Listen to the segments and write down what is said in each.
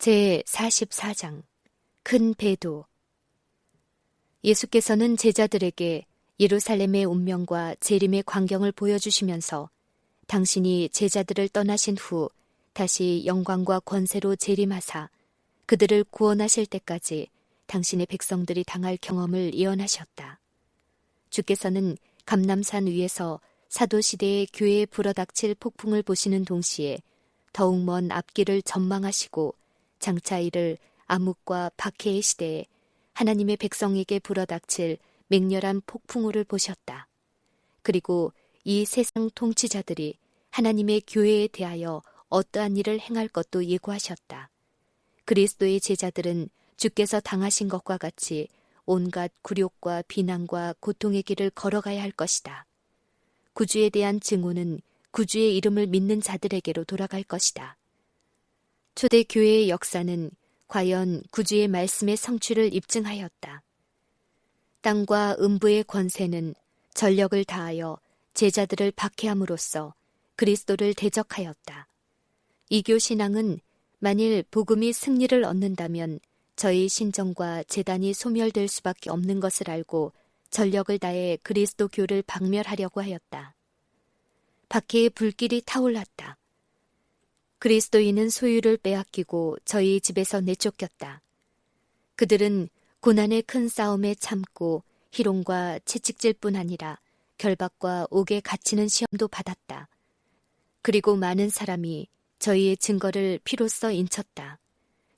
제44장 큰 배도. 예수께서는 제자들에게 예루살렘의 운명과 재림의 광경을 보여주시면서 당신이 제자들을 떠나신 후 다시 영광과 권세로 재림하사 그들을 구원하실 때까지 당신의 백성들이 당할 경험을 예언하셨다. 주께서는 감람산 위에서 사도시대의 교회에 불어닥칠 폭풍을 보시는 동시에 더욱 먼 앞길을 전망하시고 장차 이를 암흑과 박해의 시대에 하나님의 백성에게 불어닥칠 맹렬한 폭풍우를 보셨다. 그리고 이 세상 통치자들이 하나님의 교회에 대하여 어떠한 일을 행할 것도 예고하셨다. 그리스도의 제자들은 주께서 당하신 것과 같이 온갖 굴욕과 비난과 고통의 길을 걸어가야 할 것이다. 구주에 대한 증오는 구주의 이름을 믿는 자들에게로 돌아갈 것이다. 초대 교회의 역사는 과연 구주의 말씀의 성취를 입증하였다. 땅과 음부의 권세는 전력을 다하여 제자들을 박해함으로써 그리스도를 대적하였다. 이교 신앙은 만일 복음이 승리를 얻는다면 저희 신정과 제단이 소멸될 수밖에 없는 것을 알고 전력을 다해 그리스도 교를 박멸하려고 하였다. 박해의 불길이 타올랐다. 그리스도인은 소유를 빼앗기고 저희 집에서 내쫓겼다. 그들은 고난의 큰 싸움에 참고 희롱과 채찍질 뿐 아니라 결박과 옥에 갇히는 시험도 받았다. 그리고 많은 사람이 저희의 증거를 피로써 인쳤다.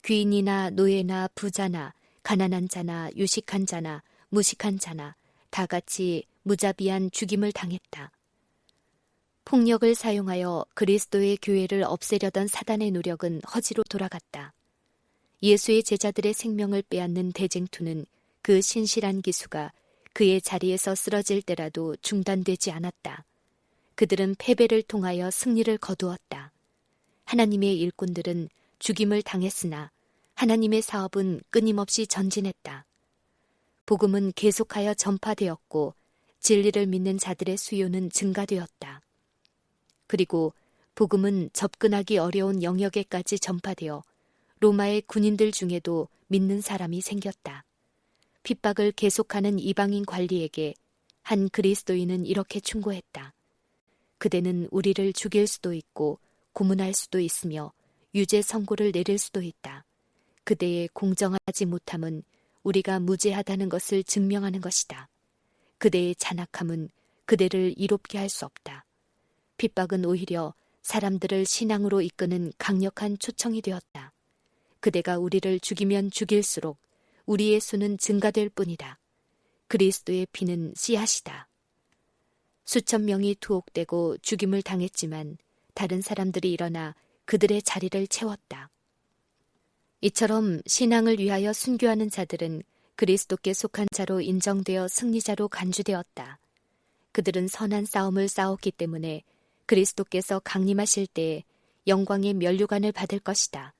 귀인이나 노예나 부자나 가난한 자나 유식한 자나 무식한 자나 다 같이 무자비한 죽임을 당했다. 폭력을 사용하여 그리스도의 교회를 없애려던 사단의 노력은 허지로 돌아갔다. 예수의 제자들의 생명을 빼앗는 대쟁투는 그 신실한 기수가 그의 자리에서 쓰러질 때라도 중단되지 않았다. 그들은 패배를 통하여 승리를 거두었다. 하나님의 일꾼들은 죽임을 당했으나 하나님의 사업은 끊임없이 전진했다. 복음은 계속하여 전파되었고 진리를 믿는 자들의 수요는 증가되었다. 그리고 복음은 접근하기 어려운 영역에까지 전파되어 로마의 군인들 중에도 믿는 사람이 생겼다. 핍박을 계속하는 이방인 관리에게 한 그리스도인은 이렇게 충고했다. 그대는 우리를 죽일 수도 있고 고문할 수도 있으며 유죄 선고를 내릴 수도 있다. 그대의 공정하지 못함은 우리가 무죄하다는 것을 증명하는 것이다. 그대의 잔악함은 그대를 이롭게 할 수 없다. 핍박은 오히려 사람들을 신앙으로 이끄는 강력한 초청이 되었다. 그대가 우리를 죽이면 죽일수록 우리의 수는 증가될 뿐이다. 그리스도의 피는 씨앗이다. 수천 명이 투옥되고 죽임을 당했지만 다른 사람들이 일어나 그들의 자리를 채웠다. 이처럼 신앙을 위하여 순교하는 자들은 그리스도께 속한 자로 인정되어 승리자로 간주되었다. 그들은 선한 싸움을 싸웠기 때문에 그리스도께서 강림하실 때에 영광의 면류관을 받을 것이다.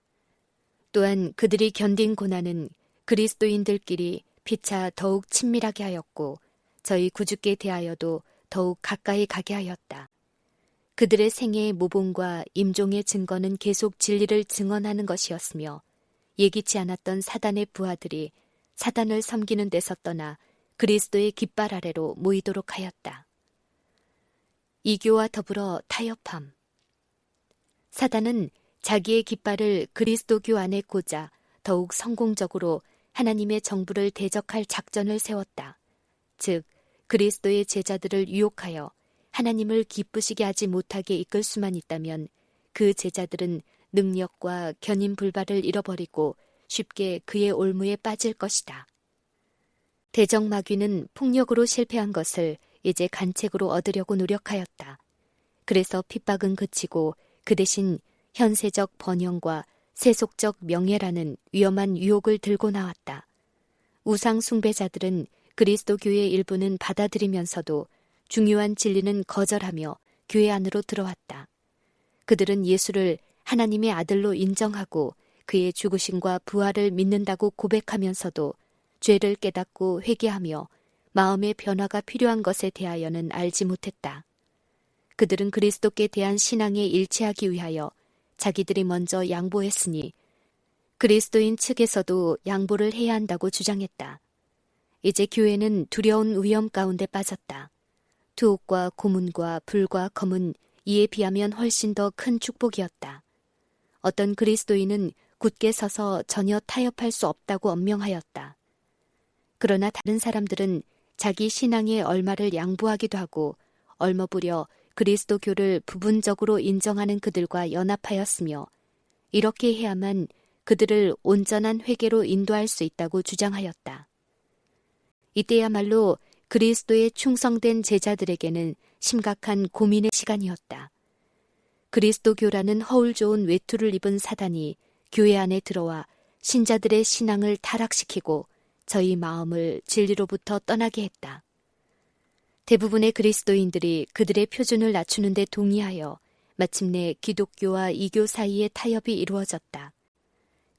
또한 그들이 견딘 고난은 그리스도인들끼리 피차 더욱 친밀하게 하였고 저희 구주께 대하여도 더욱 가까이 가게 하였다. 그들의 생애의 모범과 임종의 증거는 계속 진리를 증언하는 것이었으며 예기치 않았던 사단의 부하들이 사단을 섬기는 데서 떠나 그리스도의 깃발 아래로 모이도록 하였다. 이교와 더불어 타협함. 사단은 자기의 깃발을 그리스도교 안에 꽂아 더욱 성공적으로 하나님의 정부를 대적할 작전을 세웠다. 즉 그리스도의 제자들을 유혹하여 하나님을 기쁘시게 하지 못하게 이끌 수만 있다면 그 제자들은 능력과 견인 불발을 잃어버리고 쉽게 그의 올무에 빠질 것이다. 대적마귀는 폭력으로 실패한 것을 이제 간책으로 얻으려고 노력하였다. 그래서 핍박은 그치고 그 대신 현세적 번영과 세속적 명예라는 위험한 유혹을 들고 나왔다. 우상 숭배자들은 그리스도 교회의 일부는 받아들이면서도 중요한 진리는 거절하며 교회 안으로 들어왔다. 그들은 예수를 하나님의 아들로 인정하고 그의 죽으심과 부활을 믿는다고 고백하면서도 죄를 깨닫고 회개하며 마음의 변화가 필요한 것에 대하여는 알지 못했다. 그들은 그리스도께 대한 신앙에 일치하기 위하여 자기들이 먼저 양보했으니 그리스도인 측에서도 양보를 해야 한다고 주장했다. 이제 교회는 두려운 위험 가운데 빠졌다. 투옥과 고문과 불과 검은 이에 비하면 훨씬 더 큰 축복이었다. 어떤 그리스도인은 굳게 서서 전혀 타협할 수 없다고 언명하였다. 그러나 다른 사람들은 자기 신앙의 얼마를 양보하기도 하고 얼머부려 그리스도교를 부분적으로 인정하는 그들과 연합하였으며 이렇게 해야만 그들을 온전한 회개로 인도할 수 있다고 주장하였다. 이때야말로 그리스도에 충성된 제자들에게는 심각한 고민의 시간이었다. 그리스도교라는 허울 좋은 외투를 입은 사단이 교회 안에 들어와 신자들의 신앙을 타락시키고 저희 마음을 진리로부터 떠나게 했다. 대부분의 그리스도인들이 그들의 표준을 낮추는 데 동의하여 마침내 기독교와 이교 사이에 타협이 이루어졌다.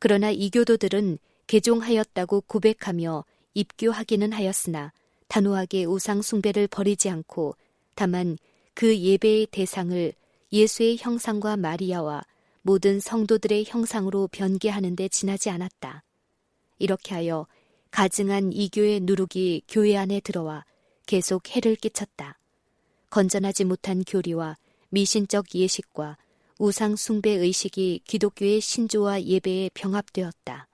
그러나 이교도들은 개종하였다고 고백하며 입교하기는 하였으나 단호하게 우상 숭배를 버리지 않고 다만 그 예배의 대상을 예수의 형상과 마리아와 모든 성도들의 형상으로 변개하는 데 지나지 않았다. 이렇게 하여 가증한 이교의 누룩이 교회 안에 들어와 계속 해를 끼쳤다. 건전하지 못한 교리와 미신적 예식과 우상 숭배 의식이 기독교의 신조와 예배에 병합되었다.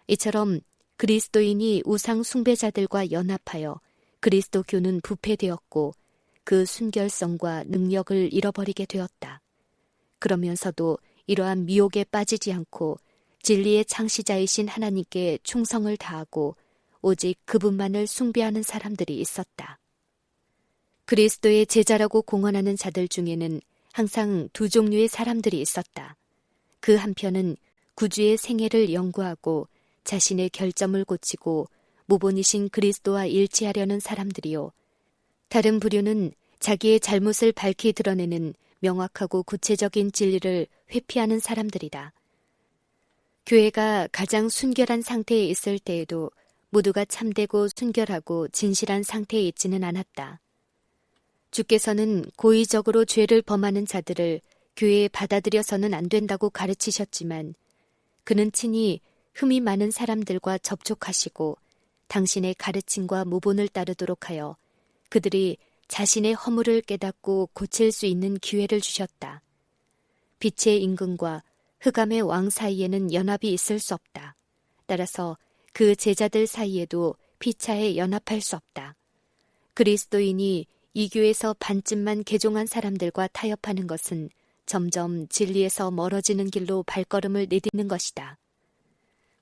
이처럼 그리스도인이 우상 숭배자들과 연합하여 그리스도교는 부패되었고 그 순결성과 능력을 잃어버리게 되었다. 그러면서도 이러한 미혹에 빠지지 않고 진리의 창시자이신 하나님께 충성을 다하고 오직 그분만을 숭배하는 사람들이 있었다. 그리스도의 제자라고 공언하는 자들 중에는 항상 두 종류의 사람들이 있었다. 그 한편은 구주의 생애를 연구하고 자신의 결점을 고치고 모본이신 그리스도와 일치하려는 사람들이요. 다른 부류는 자기의 잘못을 밝히 드러내는 명확하고 구체적인 진리를 회피하는 사람들이다. 교회가 가장 순결한 상태에 있을 때에도 모두가 참되고 순결하고 진실한 상태에 있지는 않았다. 주께서는 고의적으로 죄를 범하는 자들을 교회에 받아들여서는 안 된다고 가르치셨지만 그는 친히 흠이 많은 사람들과 접촉하시고 당신의 가르침과 모본을 따르도록 하여 그들이 자신의 허물을 깨닫고 고칠 수 있는 기회를 주셨다. 빛의 임금과 흑암의 왕 사이에는 연합이 있을 수 없다. 따라서 그 제자들 사이에도 피차에 연합할 수 없다. 그리스도인이 이 교에서 반쯤만 개종한 사람들과 타협하는 것은 점점 진리에서 멀어지는 길로 발걸음을 내딛는 것이다.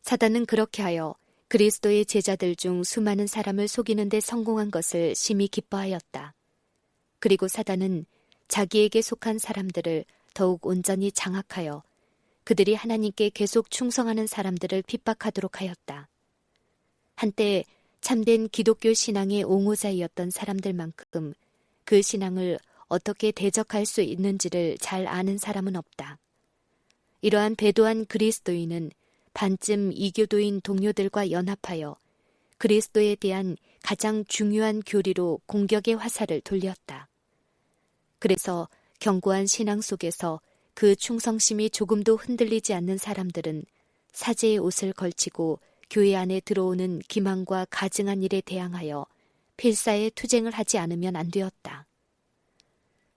사단은 그렇게 하여 그리스도의 제자들 중 수많은 사람을 속이는 데 성공한 것을 심히 기뻐하였다. 그리고 사단은 자기에게 속한 사람들을 더욱 온전히 장악하여 그들이 하나님께 계속 충성하는 사람들을 핍박하도록 하였다. 한때 참된 기독교 신앙의 옹호자이었던 사람들만큼 그 신앙을 어떻게 대적할 수 있는지를 잘 아는 사람은 없다. 이러한 배도한 그리스도인은 반쯤 이교도인 동료들과 연합하여 그리스도에 대한 가장 중요한 교리로 공격의 화살을 돌렸다. 그래서 견고한 신앙 속에서 그 충성심이 조금도 흔들리지 않는 사람들은 사제의 옷을 걸치고 교회 안에 들어오는 기만과 가증한 일에 대항하여 필사의 투쟁을 하지 않으면 안 되었다.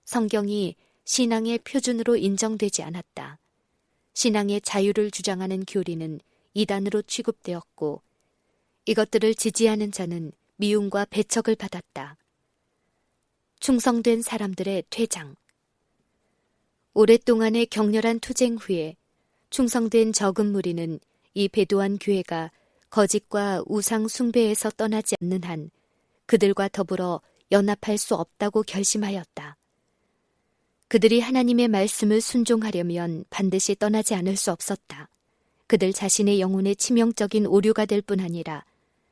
성경이 신앙의 표준으로 인정되지 않았다. 신앙의 자유를 주장하는 교리는 이단으로 취급되었고 이것들을 지지하는 자는 미움과 배척을 받았다. 충성된 사람들의 퇴장. 오랫동안의 격렬한 투쟁 후에 충성된 적은 무리는 이 배도한 교회가 거짓과 우상 숭배에서 떠나지 않는 한 그들과 더불어 연합할 수 없다고 결심하였다. 그들이 하나님의 말씀을 순종하려면 반드시 떠나지 않을 수 없었다. 그들 자신의 영혼의 치명적인 오류가 될 뿐 아니라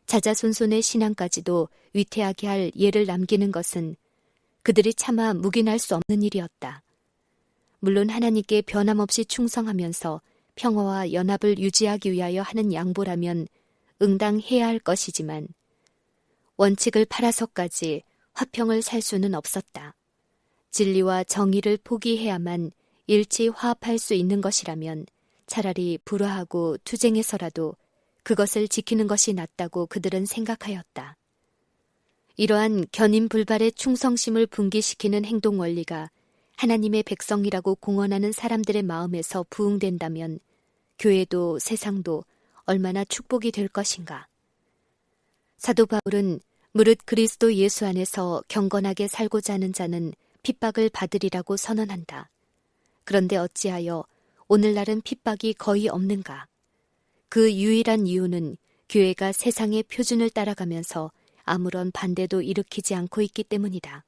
자자손손의 신앙까지도 위태하게 할 예를 남기는 것은 그들이 차마 묵인할 수 없는 일이었다. 물론 하나님께 변함없이 충성하면서 평화와 연합을 유지하기 위하여 하는 양보라면 응당해야 할 것이지만 원칙을 팔아서까지 화평을 살 수는 없었다. 진리와 정의를 포기해야만 일치 화합할 수 있는 것이라면 차라리 불화하고 투쟁해서라도 그것을 지키는 것이 낫다고 그들은 생각하였다. 이러한 견인불발의 충성심을 분기시키는 행동 원리가 하나님의 백성이라고 공언하는 사람들의 마음에서 부응된다면 교회도 세상도 얼마나 축복이 될 것인가. 사도 바울은 무릇 그리스도 예수 안에서 경건하게 살고자 하는 자는 핍박을 받으리라고 선언한다. 그런데 어찌하여 오늘날은 핍박이 거의 없는가? 그 유일한 이유는 교회가 세상의 표준을 따라가면서 아무런 반대도 일으키지 않고 있기 때문이다.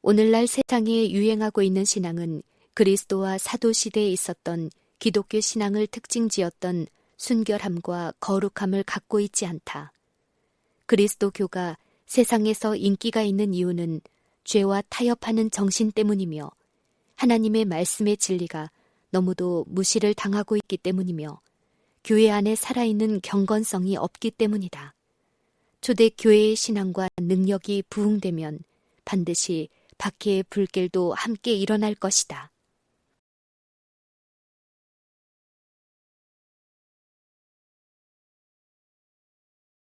오늘날 세상에 유행하고 있는 신앙은 그리스도와 사도 시대에 있었던 기독교 신앙을 특징지었던 순결함과 거룩함을 갖고 있지 않다. 그리스도교가 세상에서 인기가 있는 이유는 죄와 타협하는 정신 때문이며 하나님의 말씀의 진리가 너무도 무시를 당하고 있기 때문이며 교회 안에 살아있는 경건성이 없기 때문이다. 초대 교회의 신앙과 능력이 부흥되면 반드시 박해의 불길도 함께 일어날 것이다.